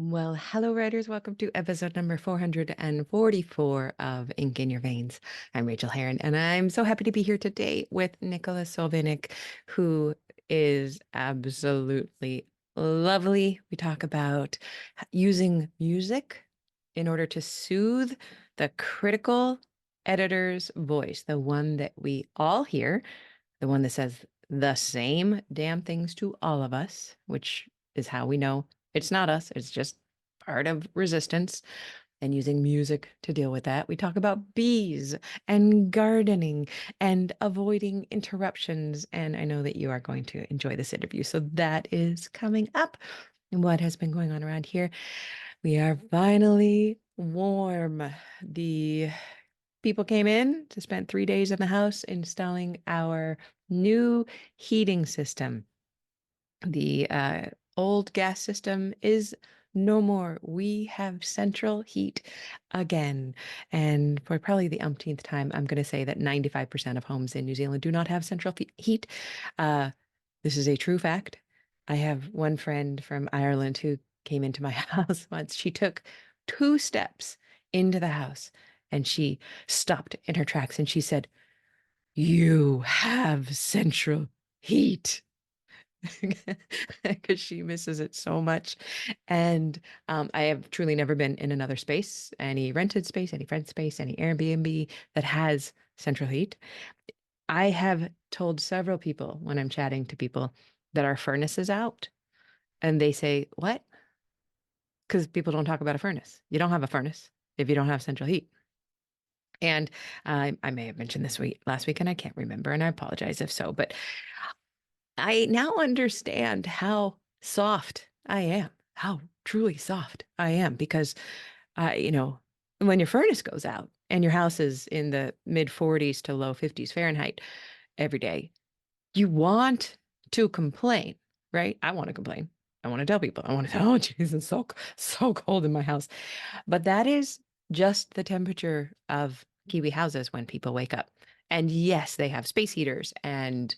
Well, hello, writers. Welcome to episode number 444 of Ink in Your Veins. I'm Rachael Herron, and I'm so happy to be here today with Nicola Solvinic, who is absolutely lovely. We talk about using music in order to soothe the critical editor's voice, the one that we all hear, the one that says the same damn things to all of us, which is how we know it's not us. It's just part of resistance and using music to deal with that. We talk about bees and gardening and avoiding interruptions. And I know that you are going to enjoy this interview. So that is coming up. And what has been going on around here? We are finally warm. The people came in to spend 3 days in the house installing our new heating system. The old gas system is no more. We have central heat again. And for probably the umpteenth time, I'm going to say that 95% of homes in New Zealand do not have central heat. Uh, this is a true fact. I have one friend from Ireland who came into my house once. She took 2 steps into the house and she stopped in her tracks and she said, "You have central heat." Because she misses it so much. And I have truly never been in another space, any rented space, any friend space, any Airbnb that has central heat. I have told several people when I'm chatting to people that our furnace is out, and they say, "What?" Because people don't talk about a furnace. You don't have a furnace if you don't have central heat. And I may have mentioned this last week, and I can't remember, and I apologize if so, but I now understand how soft I am, how truly soft I am, because, when your furnace goes out and your house is in the mid 40s to low 50s Fahrenheit every day, you want to complain, right? I want to complain. I want to tell people. I want to say, "Oh, geez, it's so cold in my house." But that is just the temperature of Kiwi houses when people wake up. And yes, they have space heaters and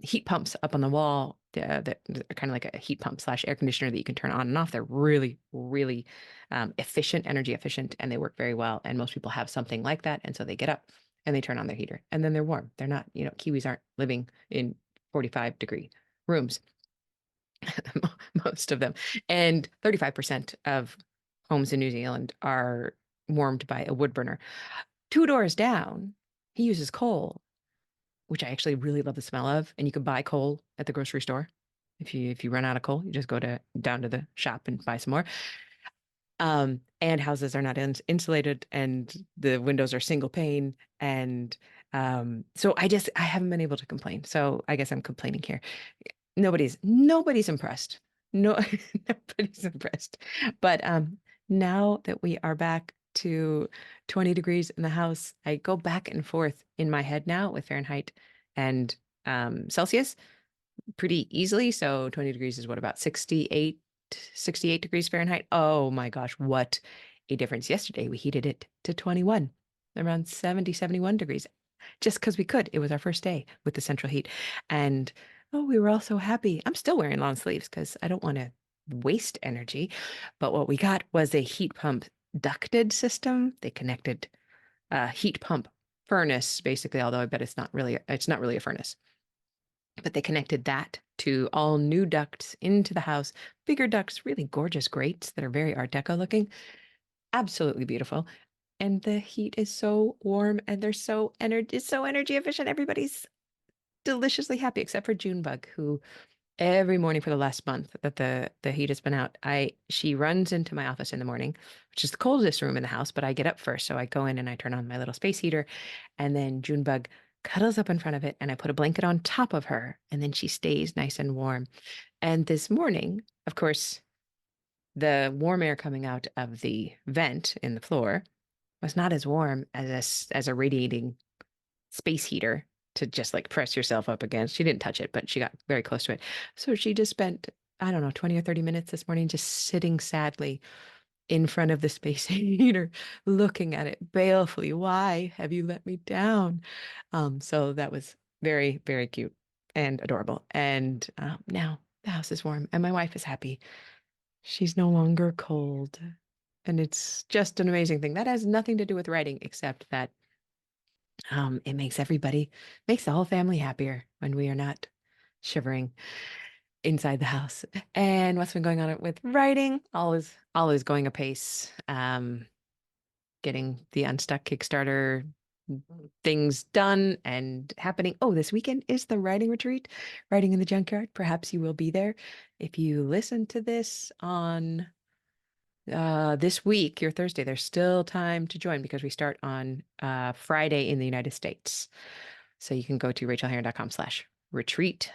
heat pumps up on the wall that are kind of like a heat pump slash air conditioner that you can turn on and off. They're really, really efficient, energy efficient, and they work very well. And most people have something like that. And so they get up and they turn on their heater and then they're warm. They're not, Kiwis aren't living in 45-degree rooms, most of them. And 35% of homes in New Zealand are warmed by a wood burner. 2 doors down, he uses coal, which I actually really love the smell of. And you can buy coal at the grocery store. If you run out of coal, you just go down to the shop and buy some more. And houses are not insulated, and the windows are single pane, and so I haven't been able to complain. So I guess I'm complaining here. Nobody's impressed. No, nobody's impressed. But now that we are back to 20 degrees in the house, I go back and forth in my head now with Fahrenheit and Celsius pretty easily. So 20 degrees is what, about 68 degrees Fahrenheit. Oh my gosh, what a difference. Yesterday we heated it to 21, around 70, 71 degrees, just because we could. It was our first day with the central heat. And oh, we were all so happy. I'm still wearing long sleeves because I don't want to waste energy. But what we got was a heat pump ducted system. They connected a heat pump furnace, basically, although I bet it's not really a furnace. But they connected that to all new ducts into the house, bigger ducts, really gorgeous grates that are very Art Deco looking, absolutely beautiful. And the heat is so warm and it's so energy efficient. Everybody's deliciously happy except for Junebug, who every morning for the last month that the heat has been out, she runs into my office in the morning, which is the coldest room in the house, but I get up first, so I go in and I turn on my little space heater, and then Junebug cuddles up in front of it, and I put a blanket on top of her, and then she stays nice and warm. And this morning, of course, the warm air coming out of the vent in the floor was not as warm as a radiating space heater to just like press yourself up against. She didn't touch it, but she got very close to it. So she just spent, I don't know, 20 or 30 minutes this morning just sitting sadly in front of the space heater, looking at it balefully. Why have you let me down? So that was very, very cute and adorable. And now the house is warm and my wife is happy. She's no longer cold. And it's just an amazing thing. That has nothing to do with writing, except that it makes the whole family happier when we are not shivering inside the house. And what's been going on with writing? All is going apace. Getting the Unstuck Kickstarter things done and happening. Oh, this weekend is the writing retreat, Writing in the Junkyard. Perhaps you will be there. If you listen to this on this week, your Thursday, there's still time to join because we start on Friday in the United States. So you can go to rachelherron.com/retreat,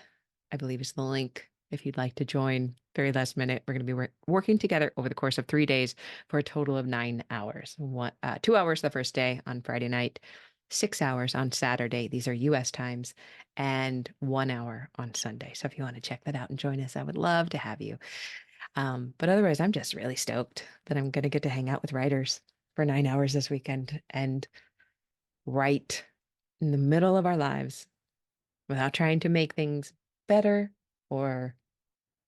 I believe is the link if you'd like to join. Very last minute. We're going to be working together over the course of 3 days for a total of 9 hours. 2 hours the first day on Friday night, 6 hours on Saturday. These are US times, and 1 hour on Sunday. So if you want to check that out and join us, I would love to have you. But otherwise, I'm just really stoked that I'm going to get to hang out with writers for 9 hours this weekend and write in the middle of our lives without trying to make things better or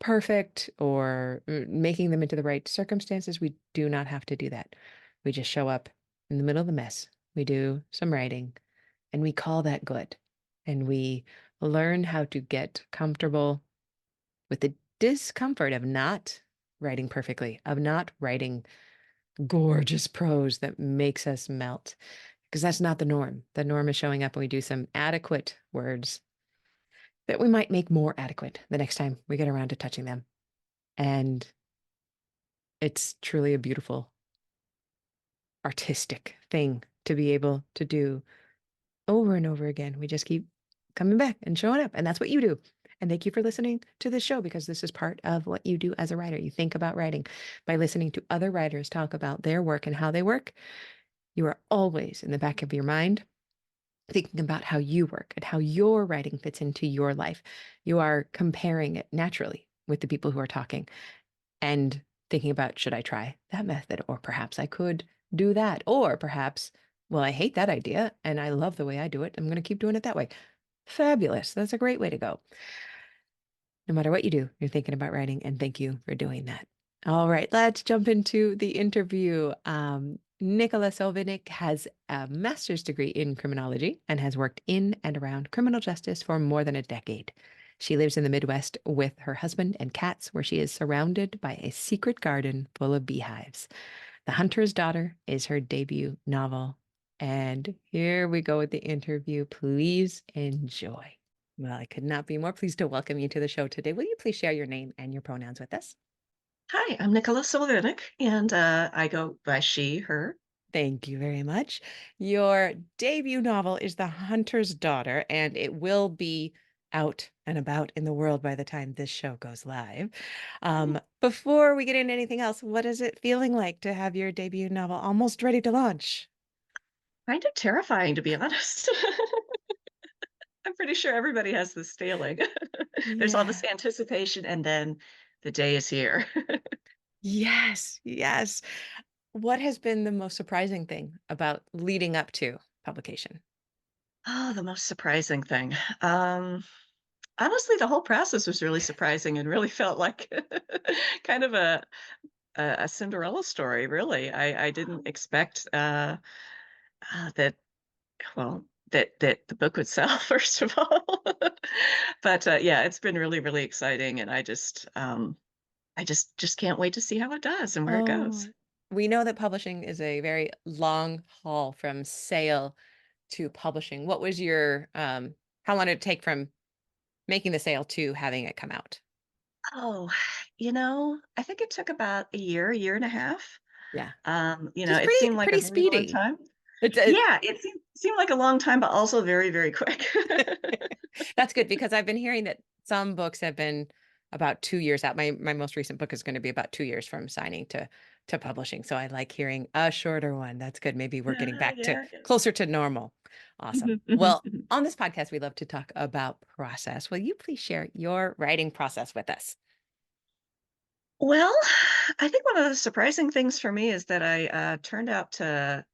perfect or making them into the right circumstances. We do not have to do that. We just show up in the middle of the mess. We do some writing and we call that good. And we learn how to get comfortable with the discomfort of not writing perfectly, of not writing gorgeous prose that makes us melt, because that's not the norm. The norm is showing up and we do some adequate words that we might make more adequate the next time we get around to touching them. And it's truly a beautiful artistic thing to be able to do over and over again. We just keep coming back and showing up. And that's what you do. And thank you for listening to this show because this is part of what you do as a writer. You think about writing by listening to other writers talk about their work and how they work. You are always in the back of your mind thinking about how you work and how your writing fits into your life. You are comparing it naturally with the people who are talking and thinking about, should I try that method? Or perhaps I could do that. Or perhaps, well, I hate that idea and I love the way I do it. I'm going to keep doing it that way. Fabulous. That's a great way to go. No matter what you do, you're thinking about writing, and thank you for doing that. All right, let's jump into the interview. Nicola Solvinic has a master's degree in criminology and has worked in and around criminal justice for more than a decade. She lives in the Midwest with her husband and cats, where she is surrounded by a secret garden full of beehives. The Hunter's Daughter is her debut novel. And here we go with the interview. Please enjoy. Well, I could not be more pleased to welcome you to the show today. Will you please share your name and your pronouns with us? Hi, I'm Nicola Solvinic, and I go by she, her. Thank you very much. Your debut novel is The Hunter's Daughter, and it will be out and about in the world by the time this show goes live. Hmm, Before we get into anything else, what is it feeling like to have your debut novel almost ready to launch? Kind of terrifying, to be honest. I'm pretty sure everybody has this feeling. There's all Yeah. this anticipation, and then the day is here. Yes, yes. What has been the most surprising thing about leading up to publication? Oh, the most surprising thing. Um, Honestly, the whole process was really surprising and really felt like kind of a Cinderella story. Really, I didn't expect that. Well, that the book would sell, first of all. But, yeah, it's been really, really exciting, and I just can't wait to see how it does and where it Oh, goes. we know that publishing is a very long haul from sale to publishing. What was how long did it take from making the sale to having it come out? Oh, I think it took about a year and a half. Yeah. You know, Just it seemed like a pretty very long speedy. time. It's Yeah, it seemed like a long time, but also very, very quick. That's good because I've been hearing that some books have been about 2 years out. My most recent book is going to be about 2 years from signing to publishing. So I like hearing a shorter one. That's good. Maybe we're getting Yeah, back to yeah, yeah. closer to normal. Awesome. Mhm, mhm, Well, mhm. on this podcast, we love to talk about process. Will you please share your writing process with us? Well, I think one of the surprising things for me is that I, turned out to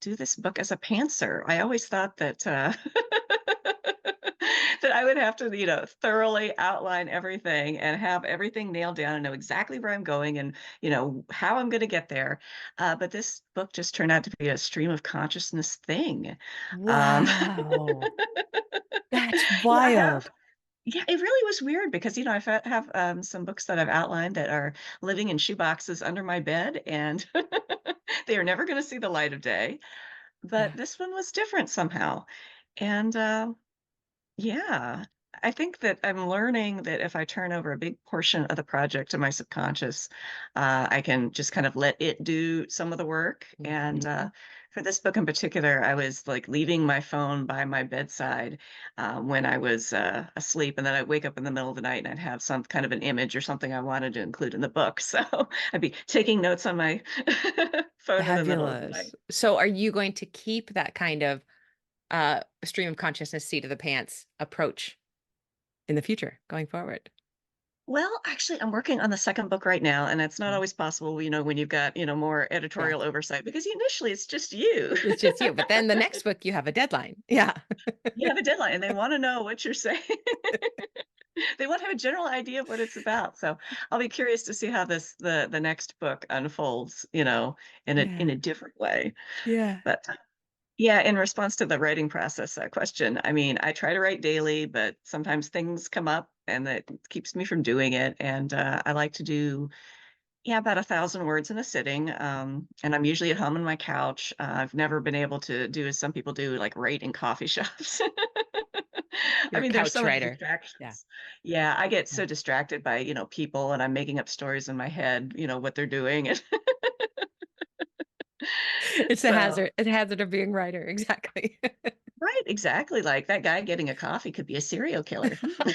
do this book as a pantser. I always thought that that I would have to, thoroughly outline everything and have everything nailed down and know exactly where I'm going and, how I'm gonna get there. But this book just turned out to be a stream of consciousness thing. Um, Wow. That's I have wild. yeah, it really was weird because, I've have, some books that I've outlined that are living in shoe boxes under my bed, and they are never gonna see the light of day, but Yeah. this one was different somehow, and, yeah. I think that I'm learning that if I turn over a big portion of the project to my subconscious, I can just kind of let it do some of the work. And Mhm. for this book in particular, I was like leaving my phone by my bedside when I was asleep. And then I'd wake up in the middle of the night and I'd have some kind of an image or something I wanted to include in the book. So I'd be taking notes on my phone in the middle of the night. Fabulous. So are you going to keep that kind of stream of consciousness, seat of the pants approach in the future going forward? Well, actually, I'm working on the 2nd book right now, and it's not Mm. always possible, when you've got, more Yeah. editorial oversight because initially it's just you. It's just you. But then the next book, you have a deadline. Yeah. You have a deadline and they wanna know what you're saying. They want to have a general idea of what it's about, so I'll be curious to see how the next book unfolds, in a Yeah. different way. Yeah. But, yeah, in response to the writing process, question, I mean, I try to write daily, but sometimes things come up and that keeps me from doing it, and, I like to do yeah, about 1,000 words in a sitting, and I'm usually at home on my couch. I've never been able to do as some people do, like, write in coffee shops. I You're a mean, there's so couch many writer. Yeah. distractions. Yeah, I get Yeah. so distracted by, people, and I'm making up stories in my head, what they're doing, and It's so a hazard of being writer. Exactly. right, exactly, like, that guy getting a coffee could be a serial killer. Hmm.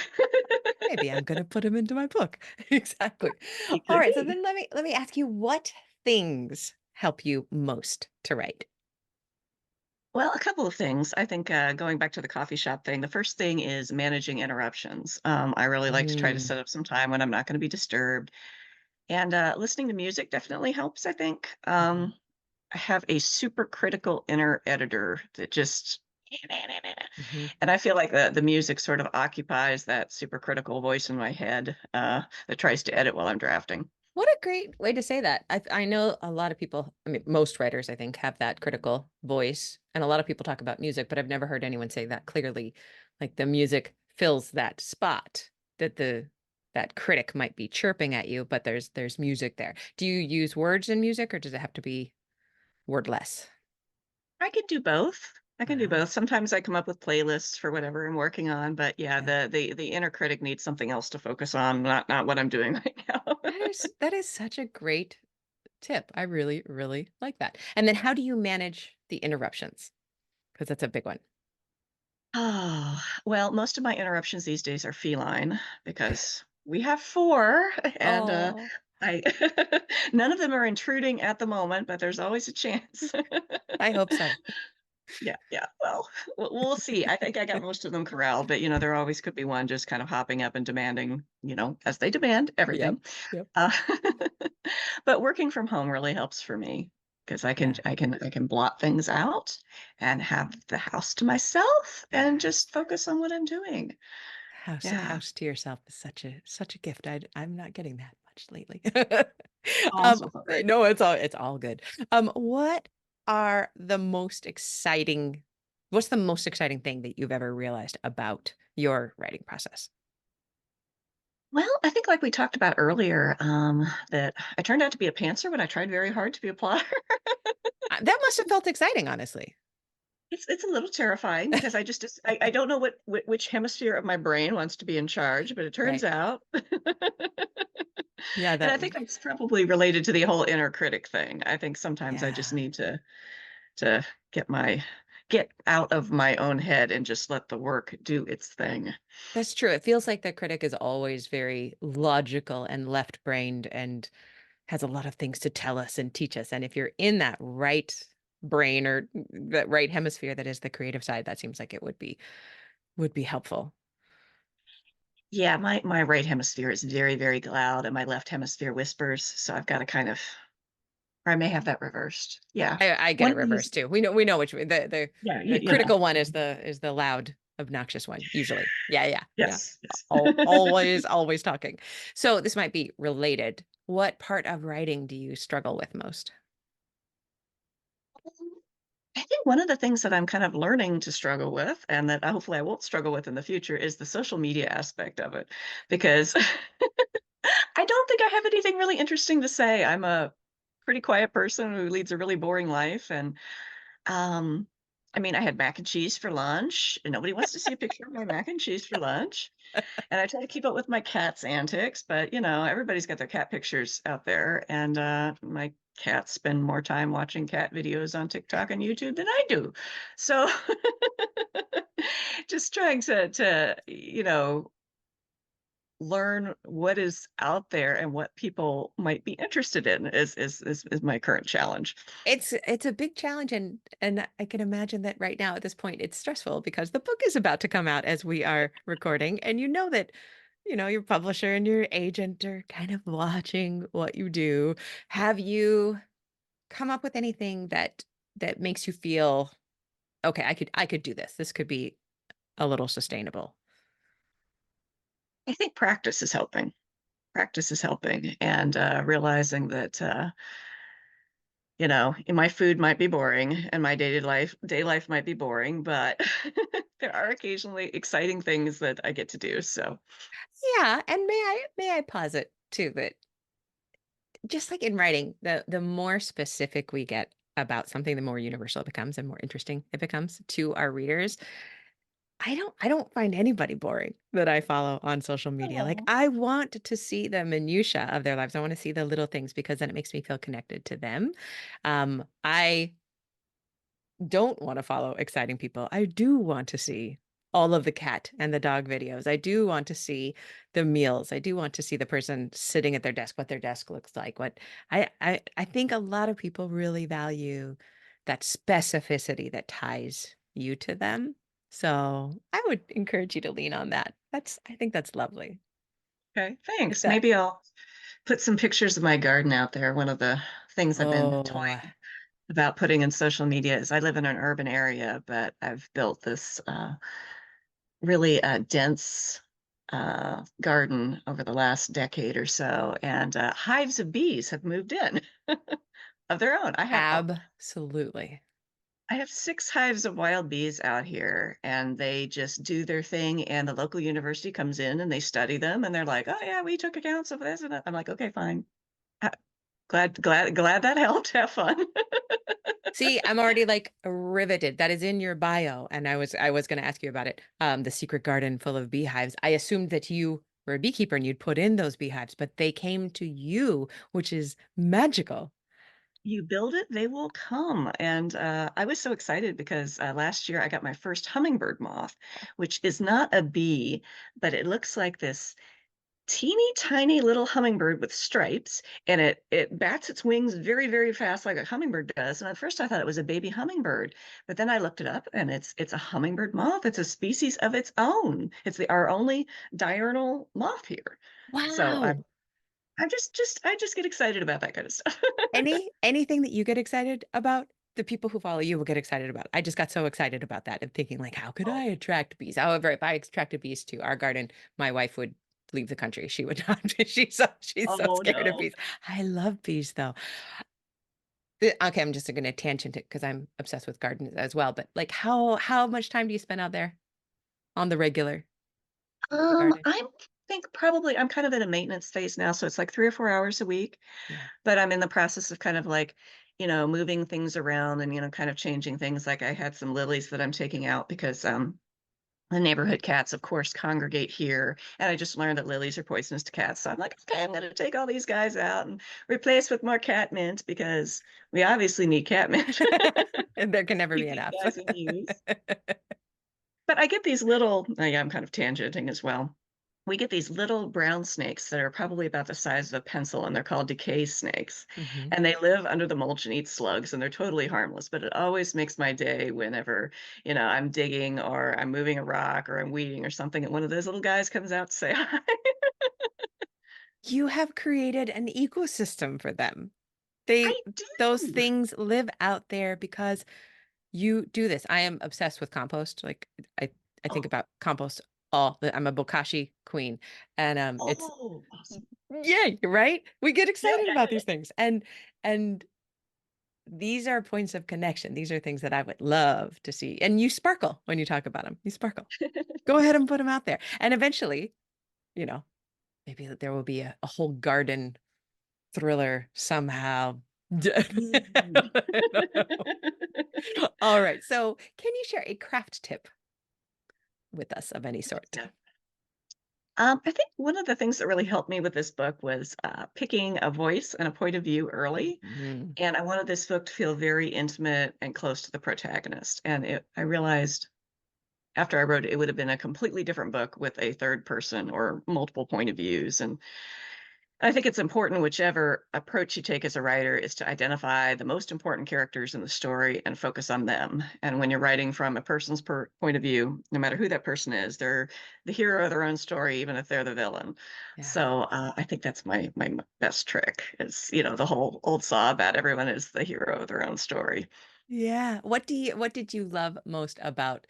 Maybe I'm gonna put him into my book. Exactly. He All could right. So be. then let me ask you, what things help you most to write? Well, a couple of things. I think going back to the coffee shop thing, the first thing is managing interruptions. I really like to try to Mm. set up some time when I'm not going to be disturbed. And listening to music definitely helps, I think. Mhm. I have a super critical inner editor that just, Mhm. and I feel like the music sort of occupies that super critical voice in my head that tries to edit while I'm drafting. What a great way to say that. I know a lot of people, I mean, most writers, I think, have that critical voice. And a lot of people talk about music, but I've never heard anyone say that clearly. Like the music fills that spot that that critic might be chirping at you, but there's music there. Do you use words in music or does it have to be wordless? I can do both. I can do Wow. both. Sometimes I come up with playlists for whatever I'm working on, but yeah, Yeah. the inner critic needs something else to focus on, not what I'm doing right now. That is such a great tip. I really, really like that. And then how do you manage the interruptions? Because that's a big one. Oh, well, most of my interruptions these days are feline because we have 4 and Oh, I none of them are intruding at the moment, but there's always a chance. I hope so. Yeah, yeah. Well, we'll see. I think I got most of them corralled, but there always could be one just kind of hopping up and demanding, as they demand Yep. everything. Yep. Uh, but working from home really helps for me because I can Yeah. I can I can blot things out and have the house to myself and Yes. just focus on what I'm doing. Yeah. House to yourself is such a gift. I'm not getting that much lately. Oh, I'm so sorry. No, it's all good. What are the most exciting what's the most exciting thing that you've ever realized about your writing process? Well, I think like we talked about earlier, that I turned out to be a pantser when I tried very hard to be a plotter. That must have felt exciting, honestly. It's a little terrifying because I don't know which hemisphere of my brain wants to be in charge, but it turns Right. out Yeah, and I that think that's probably related to the whole inner critic thing. I think sometimes I just yeah. need to get out of my own head and just let the work do its thing. That's true. It feels like the critic is always very logical and left-brained and has a lot of things to tell us and teach us. And if you're in that right brain or that right hemisphere that is the creative side, that seems like it would be helpful. Yeah, my right hemisphere is very, very loud and my left hemisphere whispers, so I've gotta kind of or I may have that reversed. Yeah. I get One it of these reversed too. We know which the yeah, the critical one is the loud. obnoxious one, usually. Yeah, yeah, yeah. Yes, yes. Always, always talking. So this might be related. What part of writing do you struggle with most? I think one of the things that I'm kind of learning to struggle with, and that hopefully I won't struggle with in the future, is the social media aspect of it. Because I don't think I have anything really interesting to say. I'm a pretty quiet person who leads a really boring life. And um, I mean, I had mac and cheese for lunch, and nobody wants to see a picture of my mac and cheese for lunch. And I try to keep up with my cat's antics, but, everybody's got their cat pictures out there, and, my cats spend more time watching cat videos on TikTok and YouTube than I do. So, just trying to learn what is out there and what people might be interested in is my current challenge. It's a big challenge, and I can imagine that right now at this point it's stressful because the book is about to come out as we are recording, and you know that your publisher and your agent are kind of watching what you do. Have you come up with anything that makes you feel, okay, I could do this. This could be a little sustainable. I think practice is helping. Practice is helping, and, realizing that, my food might be boring and my day life might be boring, but there are occasionally exciting things that I get to do, so Yeah, and may I posit too that just like in writing, the more specific we get about something, the more universal it becomes and more interesting it becomes to our readers. I don't find anybody boring that I follow on social media. Like, oh, I want to see the minutia of their lives. I want to see the little things because then it makes me feel connected to them. I don't want to follow exciting people. I do want to see all of the cat and the dog videos. I do want to see the meals. I do want to see the person sitting at their desk, what their desk looks like. What I think a lot of people really value that specificity that ties you to them. So I would encourage you to lean on that. I think that's lovely. okay, It's thanks. a Maybe I'll put some pictures of my garden out there. One of the things I've been oh, toying about putting in social media is I live in an urban area, but I've built this, really, dense, garden over the last decade or so, and, hives of bees have moved in of their own. absolutely. I have 6 hives of wild bees out here, and they just do their thing, and the local university comes in, and they study them, and they're like, "Oh, yeah, we took accounts of this and that." I'm like, "Okay, fine. Ha glad that helped. Have fun." See, I'm already like riveted. That is in your bio, and I was going to ask you about it. The secret garden full of beehives. I assumed that you were a beekeeper and you'd put in those beehives, but they came to you, which is magical. You build it, they will come, and, I was so excited because, last year I got my first hummingbird moth, which is not a bee, but it looks like this teeny tiny little hummingbird with stripes, and it bats its wings very, very fast like a hummingbird does, and at first I thought it was a baby hummingbird, but then I looked it up, and it's a hummingbird moth. It's a species of its own. It's our only diurnal moth here. So Wow. I just get excited about that kind of stuff. Anything that you get excited about, the people who follow you will get excited about. I just got so excited about that and thinking like, how could Oh, I attract bees? However, if I attracted bees to our garden, my wife would leave the country. She would not. She's so oh, scared of no. bees. I love bees though. Okay, I'm just gonna tangent it because I'm obsessed with gardens as well. But like, how much time do you spend out there on the regular with the garden? I think probably I'm kind of in a maintenance phase now, so it's like 3 or 4 hours a week. Yeah. But I'm in the process of kind of like, moving things around and, kind of changing things. Like I had some lilies that I'm taking out because the neighborhood cats, of course, congregate here. And I just learned that lilies are poisonous to cats. So I'm like, okay, I'm going to take all these guys out and replace with more cat mint because we obviously need cat mint. And there can never Keep be these enough. guys in use. But I get these little, oh yeah, I'm kind of tangenting as well. We get these little brown snakes that are probably about the size of a pencil, and they're called decay snakes. Mhm. And they live under the mulch and eat slugs, and they're totally harmless. But it always makes my day whenever, I'm digging or I'm moving a rock or I'm weeding or something, and one of those little guys comes out to say hi. You have created an ecosystem for them. They I those do. things live out there because you do this. I am obsessed with compost. Like, I I think Oh, about compost all the I'm a bokashi queen, and, it's oh, awesome. yeah, right? We get Yeah, excited yeah, about yeah, yeah. these things, and these are points of connection. These are things that I would love to see, and you sparkle when you talk about them. You sparkle. Go ahead and put them out there, and eventually, you know, maybe that there will be a whole garden thriller somehow. Mm. I don't know. All right, so can you share a craft tip with us of any sort? Yeah. I think one of the things that really helped me with this book was picking a voice and a point of view early. Mhm. And I wanted this book to feel very intimate and close to the protagonist. And I realized after I wrote it, it would have been a completely different book with a third person or multiple point of views. And I think it's important, whichever approach you take as a writer, is to identify the most important characters in the story and focus on them. And when you're writing from a person's point of view, no matter who that person is, they're the hero of their own story, even if they're the villain. Yeah. So I think that's my best trick. Is the whole old saw about everyone is the hero of their own story. Yeah. What did you love most about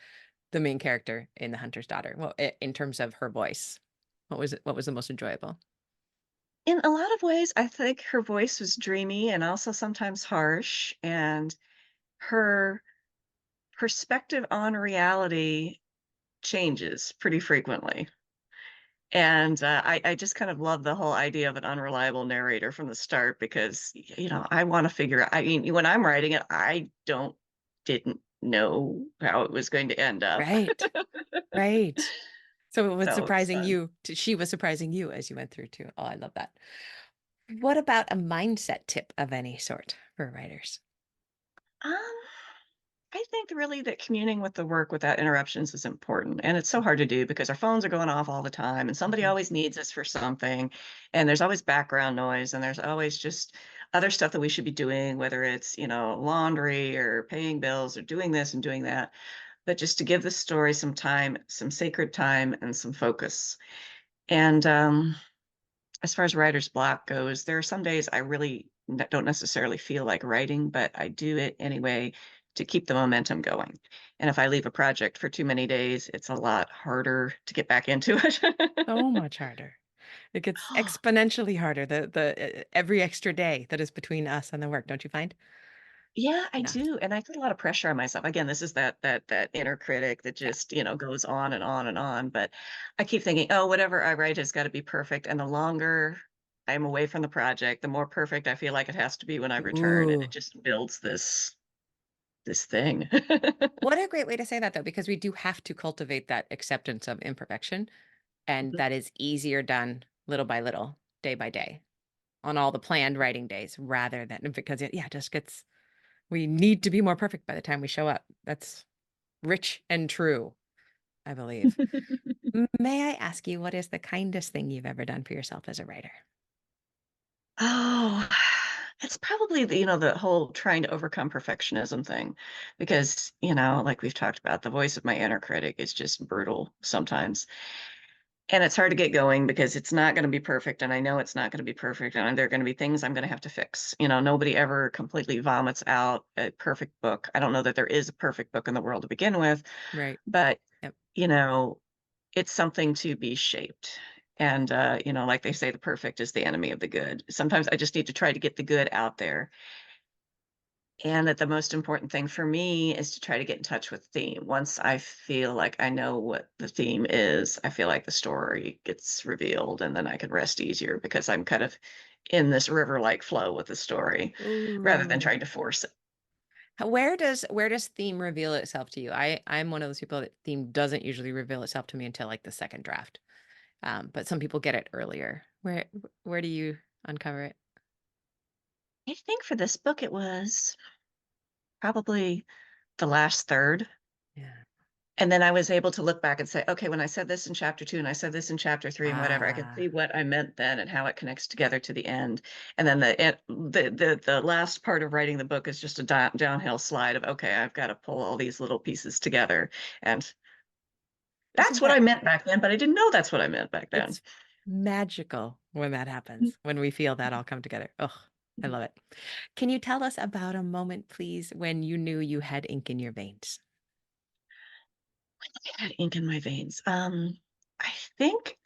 the main character in The Hunter's Daughter? Well, in terms of her voice, what was the most enjoyable? In a lot of ways, I think her voice was dreamy and also sometimes harsh, and her perspective on reality changes pretty frequently. And, I just kind of love the whole idea of an unreliable narrator from the start because, I wanna figure out I mean, when I'm writing it, I didn't know how it was going to end up. Right. Right. So it was So it's surprising fun. you to she was surprising you as you went through too. Oh, I love that. What about a mindset tip of any sort for writers? Um, I think really that communing with the work without interruptions is important, and it's so hard to do because our phones are going off all the time, and somebody Mhm. always needs us for something, and there's always background noise, and there's always just other stuff that we should be doing, whether it's, laundry or paying bills or doing this and doing that, but just to give the story some time, some sacred time, and some focus. And, as far as writer's block goes, there are some days I really don't necessarily feel like writing, but I do it anyway to keep the momentum going. And if I leave a project for too many days, it's a lot harder to get back into it. So much harder. It gets Oh, exponentially harder every extra day that is between us and the work, don't you find? yeah, I Yeah. do. And I put a lot of pressure on myself. Again, this is that inner critic that Yeah. just, goes on and on and on. But I keep thinking, oh, whatever I write has got to be perfect. And the longer I'm away from the project, the more perfect I feel like it has to be when I return. And it Ooh. just builds this thing. What a great way to say that though, because we do have to cultivate that acceptance of imperfection. And Mhm. that is easier done little by little, day by day, on all the planned writing days rather than because it just gets we need to be more perfect by the time we show up. That's rich and true, I believe. May I ask you what is the kindest thing you've ever done for yourself as a writer? Oh, it's probably the whole trying to overcome perfectionism thing because, like we've talked about, the voice of my inner critic is just brutal sometimes. And it's hard to get going because it's not going to be perfect. And I know it's not going to be perfect. And there are going to be things I'm going to have to fix. Nobody ever completely vomits out a perfect book. I don't know that there is a perfect book in the world to begin with, Right. but, Yep. you know, it's something to be shaped. And, like they say, the perfect is the enemy of the good. Sometimes I just need to try to get the good out there. And that the most important thing for me is to try to get in touch with theme. Once I feel like I know what the theme is, I feel like the story gets revealed and then I can rest easier because I'm kind of in this river-like flow with the story rather than Ooh. trying to force it. Where does theme reveal itself to you? I'm one of those people that theme doesn't usually reveal itself to me until like the second draft. But some people get it earlier. Where do you uncover it? I think for this book, it was probably the last third. Yeah. And then I was able to look back and say, "Okay, when I said this in chapter 2 and I said this in chapter 3 and whatever, I can see Ah, what I meant then and how it connects together to the end." And then the last part of writing the book is just a downhill slide of, "Okay, I've gotta pull all these little pieces together." And that's isn't what I that meant back then, but I didn't know that's what I meant back then. it's magical when that happens, when we feel that all come together. Oh, I love it. Can you tell us about a moment, please, when you knew you had ink in your veins? I had ink in my veins. I think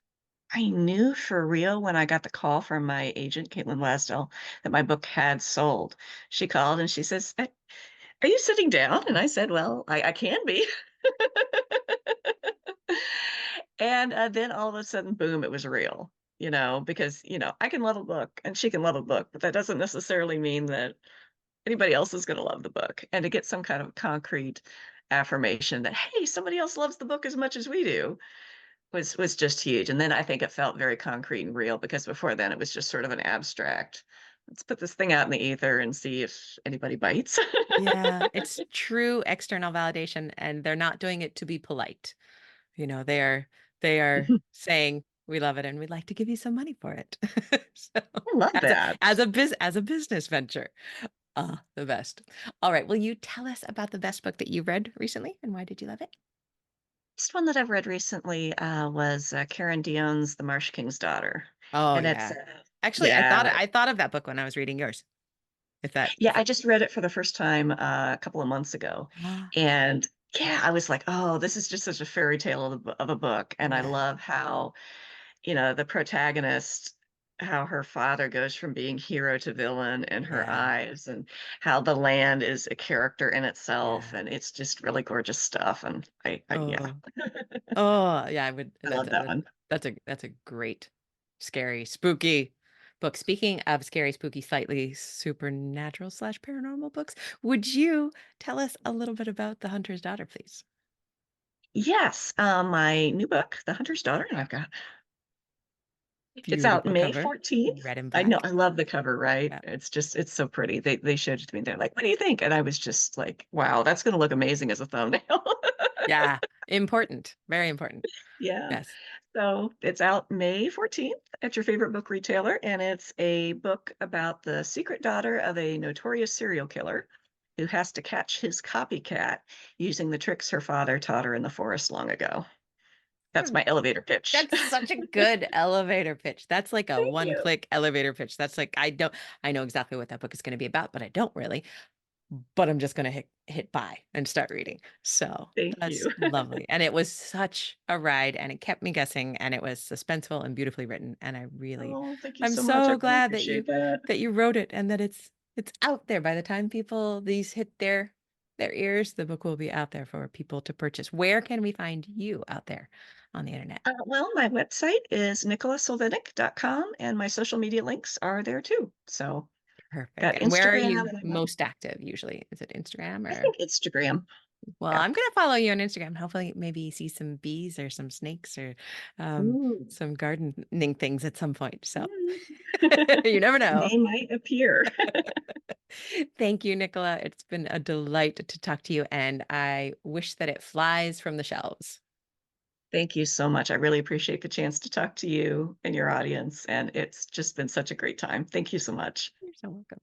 I knew for real when I got the call from my agent, Caitlin Lasdell, that my book had sold. She called and she says, Are you sitting down? And I said, Well, I can be. And then all of a sudden, boom, it was real, because, I can love a book and she can love a book, but that doesn't necessarily mean that anybody else is going to love the book. And to get some kind of concrete affirmation that, hey, somebody else loves the book as much as we do was just huge. And then I think it felt very concrete and real because before then it was just sort of an abstract. Let's put this thing out in the ether and see if anybody bites. Yeah, it's true external validation, and they're not doing it to be polite. They are saying, "We love it, and we'd like to give you some money for it." So, I love that. as a business venture. The best. All right, will you tell us about the best book that you read recently, and why did you love it? This one that I've read recently was Karen Dion's The Marsh King's Daughter. Oh, And it's, yeah. Actually, I yeah, thought I thought of that book when I was reading yours. yeah, If I just read it for the first time a couple of months ago. ah, And yeah, I was like, oh, this is just such a fairy tale of a book. And I yeah, love how the protagonist, how her father goes from being hero to villain in her yeah, eyes, and how the land is a character in itself, yeah. and it's just really gorgeous stuff, and yeah, Oh. Oh, yeah, I would I love that one. that's a great, scary, spooky book. Speaking of scary, spooky, slightly supernatural/paranormal books, would you tell us a little bit about The Hunter's Daughter, please? Yes, my new book, The Hunter's Daughter, and I've got it's out Beautiful May cover, 14th. red and I know, black. I love the cover, right? Yeah. It's so pretty. They showed it to me, they're like, "What do you think?" And I was just like, "Wow, that's gonna look amazing as a thumbnail." Yeah, important, very important. Yeah. Yes. So it's out May 14th at your favorite book retailer, and it's a book about the secret daughter of a notorious serial killer who has to catch his copycat using the tricks her father taught her in the forest long ago. That's Hmm, my elevator pitch. that's such a good elevator pitch. That's like a Thank you. one-click elevator pitch. That's like I know exactly what that book is gonna be about, but I don't really. But I'm just gonna hit buy and start reading. So, Thank that's you. lovely, and it was such a ride, and it kept me guessing, and it was suspenseful and beautifully written, and Oh, thank you I'm so much. I so really glad appreciate that. that you wrote it and that it's out there by the time these hit their ears, the book will be out there for people to purchase. Where can we find you out there on the internet? Well, my website is nicolasolvinic.com, and my social media links are there too. So, Perfect, got and where are Instagram, you and most active usually? Is it Instagram I or think Instagram. Well, Yeah. I'm gonna follow you on Instagram. Hopefully, maybe see some bees or some snakes or um, Ooh. some gardening things at some point. So Mm. you never know. They might appear. Thank you, Nicola. It's been a delight to talk to you, and I wish that it flies from the shelves. Thank you so much. I really appreciate the chance to talk to you and your audience, and it's just been such a great time. Thank you so much. You're so welcome.